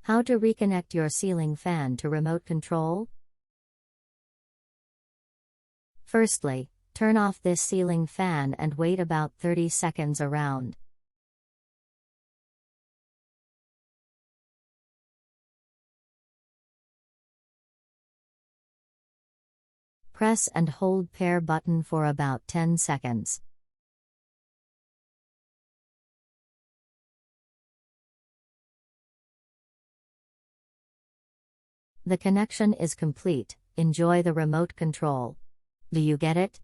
How to reconnect your ceiling fan to remote control? Firstly, turn off this ceiling fan and wait about 30 seconds around. Press and hold pair button for about 10 seconds. The connection is complete. Enjoy the remote control. Do you get it?